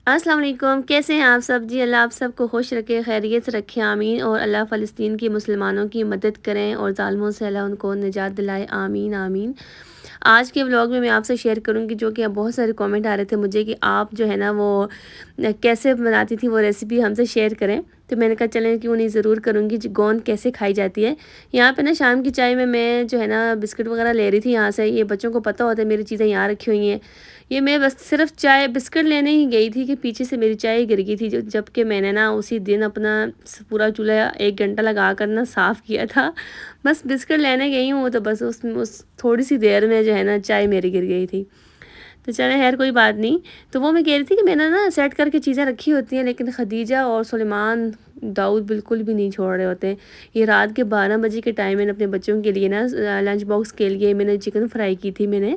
السلام علیکم، کیسے ہیں آپ سب؟ جی اللہ آپ سب کو خوش رکھے، خیریت سے رکھے، آمین۔ اور اللہ فلسطین کی مسلمانوں کی مدد کریں اور ظالموں سے اللہ ان کو نجات دلائے، آمین آمین۔ آج کے ولاگ میں آپ سے شیئر کروں گی، جو کہ بہت سارے کامنٹ آ رہے تھے مجھے کہ آپ جو ہے نا وہ کیسے بناتی تھی وہ ریسیپی ہم سے شیئر کریں۔ تو میں نے کہا چلیں کیوں نہیں، ضرور کروں گی۔ گوند کیسے کھائی جاتی ہے یہاں پہ نا، شام کی چائے میں جو ہے نا بسکٹ وغیرہ لے رہی تھی یہاں سے۔ یہ بچوں کو پتہ ہوتا ہے میری چیزیں یہاں رکھی ہوئی ہیں، یہ میں بس صرف چائے بسکٹ لینے ہی گئی تھی کہ پیچھے سے میری چائے گر گئی تھی، جب کہ میں نے نا اسی دن اپنا پورا چولہا 1 گھنٹہ لگا کر نا صاف کیا تھا۔ بس بسکٹ لینے گئی ہوں تو بس اس تھوڑی سی دیر میں جو ہے نا چائے میری گر گئی تھی۔ تو چلے خیر کوئی بات نہیں۔ تو وہ میں کہہ رہی تھی کہ میں نے نا سیٹ کر کے چیزیں رکھی ہوتی ہیں، لیکن خدیجہ اور سلیمان داؤد بالکل بھی نہیں چھوڑ رہے ہوتے۔ یہ رات کے 12 بجے کے ٹائم میں نے اپنے بچوں کے لیے نا لنچ باکس کے لیے میں نے چکن فرائی کی تھی۔ میں نے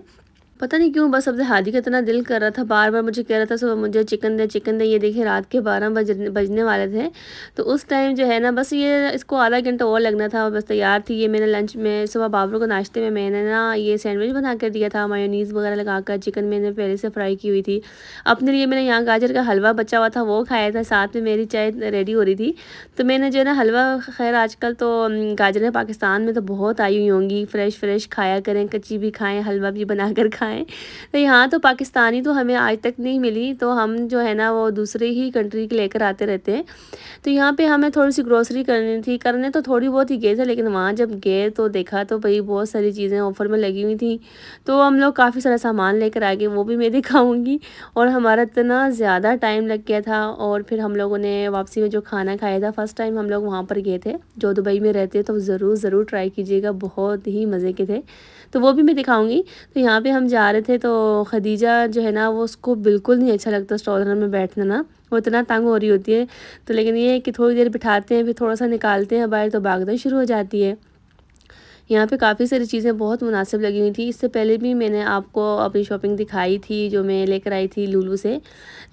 پتہ نہیں کیوں بس اب ہادی کا اتنا دل کر رہا تھا، بار بار مجھے کہہ رہا تھا صبح مجھے چکن دے چکن دے۔ یہ دیکھیں رات کے 12 بجنے والے تھے، تو اس ٹائم جو ہے نا بس یہ اس کو آدھا گھنٹہ اور لگنا تھا، بس تیار تھی یہ۔ میں نے لنچ میں صبح بابر کو ناشتے میں نے نا یہ سینڈوچ بنا کر دیا تھا، مایونیز وغیرہ لگا کر۔ چکن میں نے پہلے سے فرائی کی ہوئی تھی۔ اپنے لیے میں نے یہاں گاجر کا حلوہ بچا ہوا تھا وہ کھایا تھا، ساتھ میں میری چائے ریڈی ہو رہی تھی۔ تو میں نے جو ہے نا حلوہ، خیر آج کل تو گاجریں پاکستان میں تو بہت آئی ہوئی ہوں گی، فریش کھایا کریں، کچی بھی کھائیں، حلوہ بھی بنا کر کھائیں۔ تو یہاں تو پاکستانی تو ہمیں آج تک نہیں ملی، تو ہم جو ہے نا وہ دوسرے ہی کنٹری کے لے کر آتے رہتے ہیں۔ تو یہاں پہ ہمیں تھوڑی سی گروسری کرنی تھی، کرنے تو تھوڑی بہت ہی گئے تھے، لیکن وہاں جب گئے تو دیکھا تو بھئی بہت ساری چیزیں آفر میں لگی ہوئی تھیں، تو ہم لوگ کافی سارا سامان لے کر آگے، وہ بھی میں دکھاؤں گی۔ اور ہمارا اتنا زیادہ ٹائم لگ گیا تھا، اور پھر ہم لوگوں نے واپسی میں جو کھانا کھایا تھا، فرسٹ ٹائم ہم لوگ وہاں پر گئے تھے، جو دبئی میں رہتے ہیں تو ضرور ٹرائی کیجیے گا، بہت ہی مزے کے تھے، تو وہ بھی میں دکھاؤں گی۔ تو یہاں پہ ہم جا رہے تھے تو خدیجہ جو ہے نا وہ اس کو بالکل نہیں اچھا لگتا اسٹال میں بیٹھنا نا، وہ اتنا تنگ ہو رہی ہوتی ہے۔ تو لیکن یہ ہے کہ تھوڑی دیر بٹھاتے ہیں، پھر تھوڑا سا نکالتے ہیں باہر تو بھاگنا شروع ہو جاتی ہے۔ یہاں پہ کافی ساری چیزیں بہت مناسب لگی ہوئی تھی۔ اس سے پہلے بھی میں نے آپ کو اپنی شاپنگ دکھائی تھی جو میں لے کر آئی تھی لولو سے۔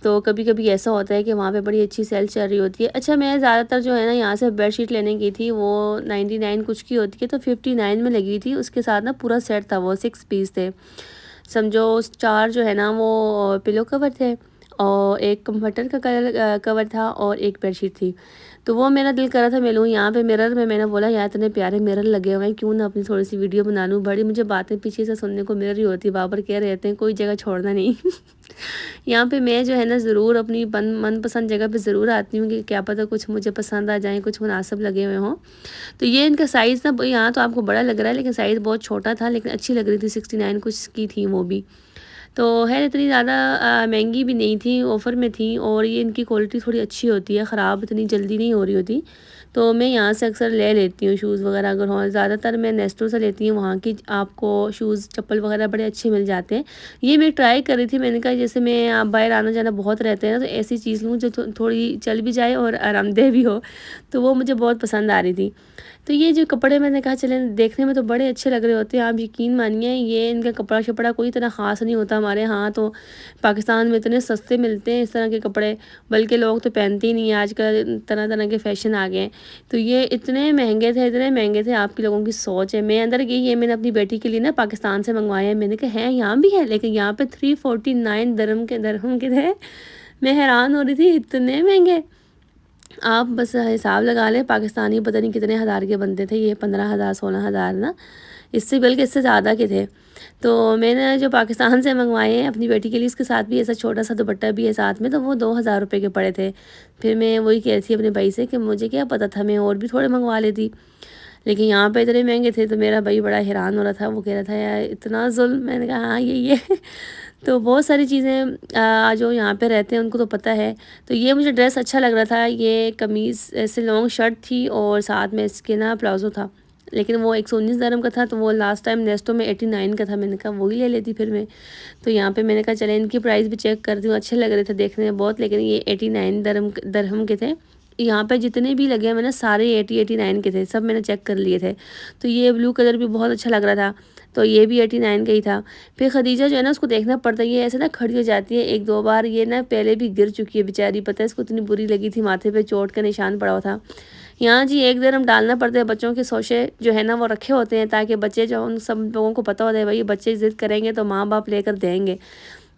تو کبھی کبھی ایسا ہوتا ہے کہ وہاں پہ بڑی اچھی سیل چل رہی ہوتی ہے۔ اچھا میں زیادہ تر جو ہے نا یہاں سے بیڈ شیٹ لینے گئی تھی، وہ 99 کچھ کی ہوتی ہے، تو 59 میں لگی تھی۔ اس کے ساتھ نا پورا سیٹ تھا، وہ 6 پیس تھے، سمجھو 4 جو ہے نا وہ پلو کور تھے، اور ایک کمفرٹر کا کور تھا، اور ایک بیڈ شیٹ تھی۔ تو وہ میرا دل کر رہا تھا میں لوں۔ یہاں پہ مرر میں نے بولا یار اتنے پیارے مرر لگے ہوئے ہیں، کیوں نہ اپنی تھوڑی سی ویڈیو بنا لوں۔ بڑی مجھے باتیں پیچھے سے سننے کو مل رہی ہوتی، بابر کہہ رہے ہیں کوئی جگہ چھوڑنا نہیں۔ یہاں پہ میں جو ہے نا ضرور اپنی من پسند جگہ پہ ضرور آتی ہوں، کہ کیا پتہ کچھ مجھے پسند آ جائیں، کچھ مناسب لگے ہوئے ہوں۔ تو یہ ان کا سائز نا یہاں تو آپ کو بڑا لگ رہا ہے، لیکن سائز بہت چھوٹا تھا، لیکن اچھی لگ رہی تھی، 69 کچھ کی تھی وہ بھی۔ تو خیر اتنی زیادہ مہنگی بھی نہیں تھی، آفر میں تھی، اور یہ ان کی کوالٹی تھوڑی اچھی ہوتی ہے، خراب اتنی جلدی نہیں ہو رہی ہوتی۔ تو میں یہاں سے اکثر لے لیتی ہوں شوز وغیرہ، اگر ہوں زیادہ تر میں نیسٹو سے لیتی ہوں، وہاں کی آپ کو شوز چپل وغیرہ بڑے اچھے مل جاتے ہیں۔ یہ میں ٹرائی کر رہی تھی، میں نے کہا جیسے میں باہر آنا جانا بہت رہتے ہیں نا، تو ایسی چیز لوں جو تھوڑی چل بھی جائے اور آرام دہ بھی ہو، تو وہ مجھے بہت پسند آ رہی تھی۔ تو یہ جو کپڑے میں نے کہا چلیں دیکھنے میں تو بڑے اچھے لگ رہے ہوتے ہیں، آپ یقین مانیے یہ ان کا کپڑا شپڑا کوئی اتنا خاص نہیں ہوتا ہمارے ہاں، تو پاکستان میں اتنے سستے ملتے ہیں اس طرح کے کپڑے، بلکہ لوگ تو پہنتے ہی نہیں ہیں، آج کل طرح طرح کے فیشن آ گئے ہیں۔ تو یہ اتنے مہنگے تھے، آپ کے لوگوں کی سوچ ہے۔ میں اندر گئی، یہ میں نے اپنی بیٹی کے لیے نا پاکستان سے منگوایا ہے، میں نے کہا ہے یہاں بھی ہے، لیکن یہاں پہ 349 درہم کے تھے۔ میں حیران ہو رہی تھی اتنے مہنگے۔ آپ بس حساب لگا لیں، پاکستانی پتہ نہیں کتنے ہزار کے بنتے تھے، یہ 15,000 16,000 نا، اس سے بلکہ اس سے زیادہ کے تھے۔ تو میں نے جو پاکستان سے منگوائے ہیں اپنی بیٹی کے لیے، اس کے ساتھ بھی ایسا چھوٹا سا دوپٹہ بھی ہے ساتھ میں، تو وہ 2,000 روپے کے پڑے تھے۔ پھر میں وہی کہہ رہی تھی اپنے بھائی سے کہ مجھے کیا پتہ تھا، میں اور بھی تھوڑے منگوا لیتی، لیکن یہاں پہ اتنے مہنگے تھے۔ تو میرا بھائی بڑا حیران ہو رہا تھا، وہ کہہ رہا تھا یار اتنا ظلم، میں نے کہا ہاں یہی ہے۔ تو بہت ساری چیزیں جو یہاں پہ رہتے ہیں ان کو تو پتہ ہے۔ تو یہ مجھے ڈریس اچھا لگ رہا تھا، یہ قمیض ایسے لانگ شرٹ تھی، اور ساتھ میں اس کے نا پلازو تھا، لیکن وہ 119 درہم کا تھا، تو وہ لاسٹ ٹائم نیسٹو میں 89 کا تھا، میں نے کہا وہی لے لیتی پھر میں۔ تو یہاں پہ میں نے کہا چلیں ان کی پرائس بھی چیک کرتی ہوں، اچھے لگ رہے تھے دیکھنے میں بہت، لیکن یہ 89 درہم کے تھے۔ یہاں پہ جتنے بھی لگے میں نے سارے 89 کے تھے، سب میں نے چیک کر لیے تھے۔ تو یہ بلو کلر بھی بہت اچھا لگ رہا تھا، تو یہ بھی 89 کا ہی تھا۔ پھر خدیجہ جو ہے نا اس کو دیکھنا پڑتا ہے، یہ ایسے نا کھڑی ہو جاتی ہے 1 2 بار، یہ نا پہلے بھی گر چکی ہے بیچاری، پتہ ہے اس کو اتنی بری لگی تھی، ماتھے پہ چوٹ کا نشان پڑا ہوا تھا۔ یہاں جی 1 درہم ڈالنا پڑتا ہے، بچوں کے سوشے جو ہے نا وہ رکھے ہوتے ہیں، تاکہ بچے جو ان سب لوگوں کو پتہ ہوتا ہے بھائی بچے ضد کریں گے تو ماں باپ لے کر دیں گے۔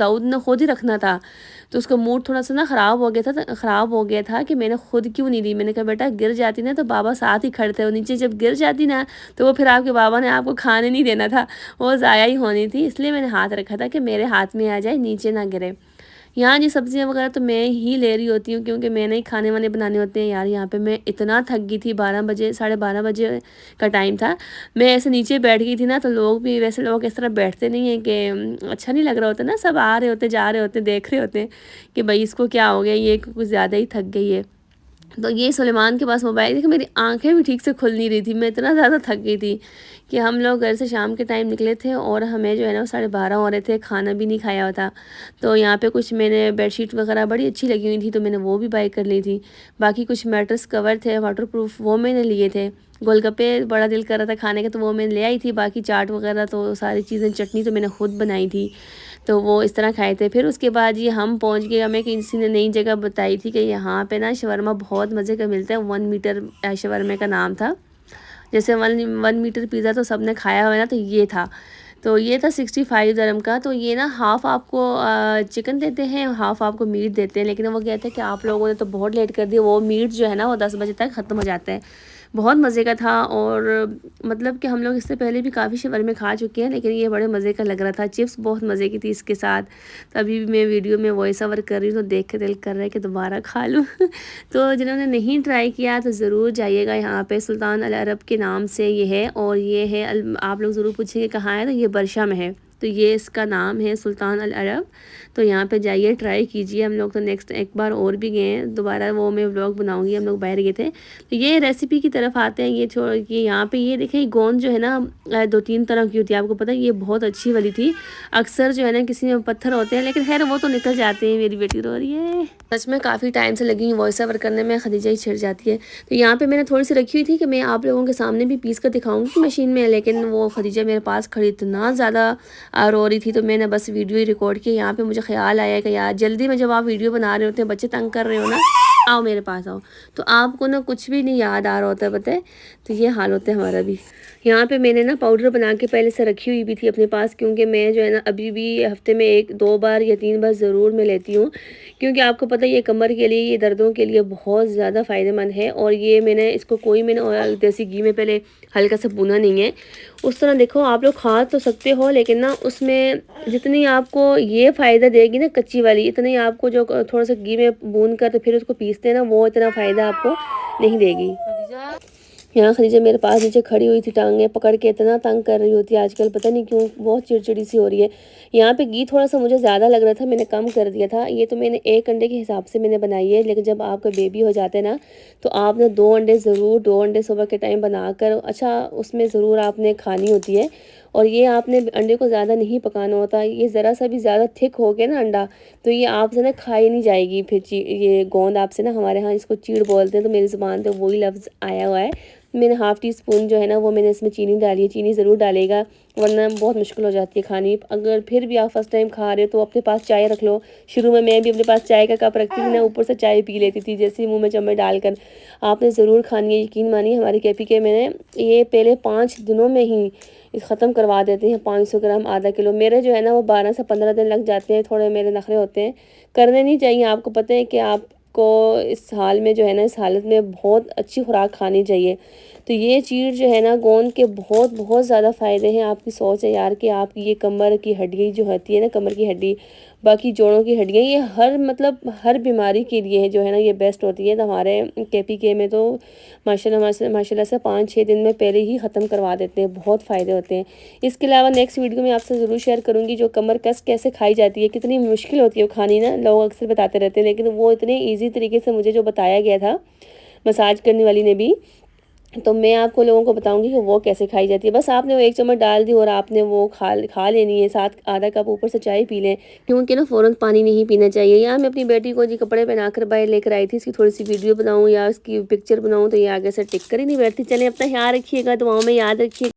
داؤد نے خود ہی رکھنا تھا، تو اس کا موڈ تھوڑا سا نا خراب ہو گیا تھا کہ میں نے خود کیوں نہیں لی۔ میں نے کہا بیٹا گر جاتی نا تو بابا ساتھ ہی کھڑے تھے، اور نیچے جب گر جاتی نا تو وہ پھر آپ کے بابا نے آپ کو کھانے نہیں دینا تھا، وہ ضائع ہی ہونی تھی، اس لیے میں نے ہاتھ رکھا تھا کہ میرے ہاتھ میں آ جائے، نیچے نہ گرے۔ یہاں جی سبزیاں وغیرہ تو میں ہی لے رہی ہوتی ہوں کیونکہ میں نے ہی کھانے وانے بنانے ہوتے ہیں یار۔ یہاں پہ میں اتنا تھک گئی تھی، 12 بجے 12:30 بجے کا ٹائم تھا، میں ایسے نیچے بیٹھ گئی تھی نا، تو لوگ بھی ویسے لوگ اس طرح بیٹھتے نہیں ہیں کہ اچھا نہیں لگ رہا ہوتا نا، سب آ رہے ہوتے جا رہے ہوتے دیکھ رہے ہوتے ہیں کہ بھائی اس کو کیا ہو گیا، یہ کچھ زیادہ ہی تھک گئی ہے۔ تو یہ سلیمان کے پاس موبائل دیکھ میری آنکھیں بھی ٹھیک سے کھل نہیں رہی تھی، میں اتنا زیادہ تھک گئی تھی کہ ہم لوگ گھر سے شام کے ٹائم نکلے تھے اور ہمیں جو ہے نا 12:30 ہو رہے تھے، کھانا بھی نہیں کھایا ہوتا۔ تو یہاں پہ کچھ میں نے بیڈ شیٹ وغیرہ بڑی اچھی لگی ہوئی تھی تو میں نے وہ بھی بائی کر لی تھی، باقی کچھ میٹرس کور تھے واٹر پروف وہ میں نے لیے تھے، گول گپے بڑا دل کر رہا تھا کھانے کا تو وہ میں نے لے آئی تھی، باقی چاٹ وغیرہ تو ساری چیزیں، چٹنی تو میں نے خود بنائی تھی، تو وہ اس طرح کھائے تھے۔ پھر اس کے بعد یہ ہم پہنچ گئے، ہمیں کسی نے نئی جگہ بتائی تھی کہ یہاں پہ نا شورما بہت مزے کا ملتا ہے، 1 میٹر شورمے کا نام تھا، جیسے 1 میٹر پیزا تو سب نے کھایا ہوا ہے نا، تو یہ تھا، تو یہ تھا 65 درہم کا۔ تو یہ نا ہاف آپ کو چکن دیتے ہیں، ہاف آپ کو میٹ دیتے ہیں، لیکن وہ کہتے ہیں کہ آپ لوگوں نے تو بہت لیٹ کر دیا، وہ میٹ جو ہے نا وہ 10 بجے تک ختم ہو جاتا ہے۔ بہت مزے کا تھا، اور مطلب کہ ہم لوگ اس سے پہلے بھی کافی شورمے کھا چکے ہیں، لیکن یہ بڑے مزے کا لگ رہا تھا، چپس بہت مزے کی تھی اس کے ساتھ۔ تو ابھی بھی میں ویڈیو میں وائس اوور کر رہی ہوں تو دیکھ کے دل کر رہا ہے کہ دوبارہ کھا لوں۔ تو جنہوں نے نہیں ٹرائی کیا تو ضرور جائیے گا، یہاں پہ سلطان العرب کے نام سے یہ ہے، اور یہ ہے آپ لوگ ضرور پوچھیں گے کہاں ہے، تو یہ برشا میں ہے، تو یہ اس کا نام ہے سلطان العرب۔ تو یہاں پہ جائیے ٹرائی کیجیے، ہم لوگ تو نیکسٹ ایک بار اور بھی گئے ہیں، دوبارہ وہ میں ولاگ بناؤں گی، ہم لوگ باہر گئے تھے۔ تو یہ ریسیپی کی طرف آتے ہیں، یہ یہاں پہ یہ دیکھیں گوند جو ہے نا 2-3 طرح کی ہوتی ہے، آپ کو پتہ ہے یہ بہت اچھی والی تھی، اکثر جو ہے نا کسی میں پتھر ہوتے ہیں لیکن خیر وہ تو نکل جاتے ہیں۔ میری بیٹی رو رہی ہے، سچ میں کافی ٹائم سے لگی ہوئی وائس اوور کرنے میں، خدیجہ ہی چھڑ جاتی ہے۔ تو یہاں پہ میں نے تھوڑی سی رکھی ہوئی تھی کہ میں آپ لوگوں کے سامنے بھی پیس کر دکھاؤں گی مشین میں، لیکن وہ خدیجہ میرے پاس کھڑی اتنا زیادہ رو رہی تھی تو میں نے بس ویڈیو ہی ریکارڈ کی۔ یہاں پہ مجھے خیال آیا کہ یار جلدی میں جب آپ ویڈیو بنا رہے ہوتے ہیں، بچے تنگ کر رہے ہو نا، آؤ میرے پاس آؤ، تو آپ کو نا کچھ بھی نہیں یاد آ رہا ہوتا ہے، پتہ ہے، تو یہ حال ہوتا ہے ہمارا بھی۔ یہاں پہ میں نے نا پاؤڈر بنا کے پہلے سے رکھی ہوئی بھی تھی اپنے پاس، کیونکہ میں جو ہے نا ابھی بھی ہفتے میں 1-2 بار یا 3 بار ضرور میں لیتی ہوں، کیونکہ آپ کو پتہ ہے یہ کمر کے لیے، یہ دردوں کے لیے بہت زیادہ فائدہ مند ہے۔ اور یہ میں نے اس کو میں نے دیسی گھی میں پہلے ہلکا سا بھونا نہیں ہے، اس طرح دیکھو آپ لوگ کھا تو سکتے ہو، لیکن نا اس میں جتنی آپ کو یہ فائدہ دے گی نا کچی والی، اتنی آپ کو جو تھوڑا سا گھی میں بھون کر تو پھر اس کو پیستے ہیں نا، وہ اتنا فائدہ آپ کو نہیں دے گی۔ یہاں خدیجہ میرے پاس نیچے کھڑی ہوئی تھی، ٹانگیں پکڑ کے اتنا تنگ کر رہی ہوتی ہے آج کل، پتہ نہیں کیوں بہت چڑچڑی سی ہو رہی ہے۔ یہاں پہ گھی تھوڑا سا مجھے زیادہ لگ رہا تھا، میں نے کم کر دیا تھا۔ یہ تو میں نے 1 انڈے کے حساب سے میں نے بنائی ہے، لیکن جب آپ کا بیبی ہو جاتا ہے نا تو آپ نے 2 انڈے ضرور، 2 انڈے صبح کے ٹائم بنا کر اچھا اس میں ضرور آپ نے کھانی ہوتی ہے۔ اور یہ آپ نے انڈے کو زیادہ نہیں پکانا ہوتا، یہ ذرا سا بھی زیادہ تھک ہو گیا نا انڈا تو یہ آپ سے نا کھائی نہیں جائے گی پھر، یہ گوند آپ سے نا، ہمارے ہاں اس کو چیڑ بولتے ہیں، تو میری زبان پہ وہی لفظ آیا ہوا ہے۔ میں نے 1/2 ٹی اسپون جو ہے نا وہ میں نے اس میں چینی ڈالی ہے، چینی ضرور ڈالے گا ورنہ بہت مشکل ہو جاتی ہے کھانی۔ اگر پھر بھی آپ فرسٹ ٹائم کھا رہے ہو تو اپنے پاس چائے رکھ لو، شروع میں بھی اپنے پاس چائے کا کپ رکھتی تھی نا، اوپر سے چائے پی لیتی تھی جیسے منہ میں چمچ ڈال کر۔ آپ نے ضرور کھانی ہے، یقین مانیے ہماری کیپی کے میں نے یہ پہلے 5 دنوں میں ہی ختم کروا دیتے ہیں، 500 گرام ½ کلو، میرے جو ہے نا وہ 12 سے 15 دن لگ جاتے ہیں، تھوڑے میرے نخرے ہوتے ہیں، کرنے نہیں چاہیے۔ آپ کو پتہ ہے کہ آپ کو اس حال میں جو ہے نا، اس حالت میں بہت اچھی خوراک کھانی چاہیے۔ تو یہ چیز جو ہے نا گوند کے بہت بہت زیادہ فائدے ہیں۔ آپ کی سوچ ہے یار کہ آپ کی یہ کمر کی ہڈی جو ہوتی ہے نا، کمر کی ہڈی، باقی جوڑوں کی ہڈیاں، یہ ہر بیماری کے لیے جو ہے نا یہ بیسٹ ہوتی ہے۔ تو ہمارے کے پی کے میں تو ماشاءاللہ سے 5-6 دن میں پہلے ہی ختم کروا دیتے ہیں، بہت فائدے ہوتے ہیں۔ اس کے علاوہ نیکسٹ ویڈیو میں آپ سے ضرور شیئر کروں گی جو کمر کس کیسے کھائی جاتی ہے، کتنی مشکل ہوتی ہے وہ کھانی نا، لوگ اکثر بتاتے رہتے ہیں، لیکن وہ اتنے ایزی طریقے سے مجھے جو بتایا گیا تھا مساج کرنے والی نے بھی، تو میں آپ کو لوگوں کو بتاؤں گی کہ وہ کیسے کھائی جاتی ہے۔ بس آپ نے وہ 1 چمچ ڈال دی اور آپ نے وہ کھا لینی ہے، ساتھ ½ کپ اوپر سے چائے پی لیں، کیونکہ نا فوراً پانی نہیں پینا چاہیے۔ یہاں میں اپنی بیٹی کو جی کپڑے پہنا کر باہر لے کر آئی تھی، اس کی تھوڑی سی ویڈیو بناؤں یا اس کی پکچر بناؤں تو یہ آگے سے ٹک کر ہی نہیں بیٹھتی۔ چلیں اپنا خیال رکھیے گا، دعاؤں میں یاد رکھیے گا۔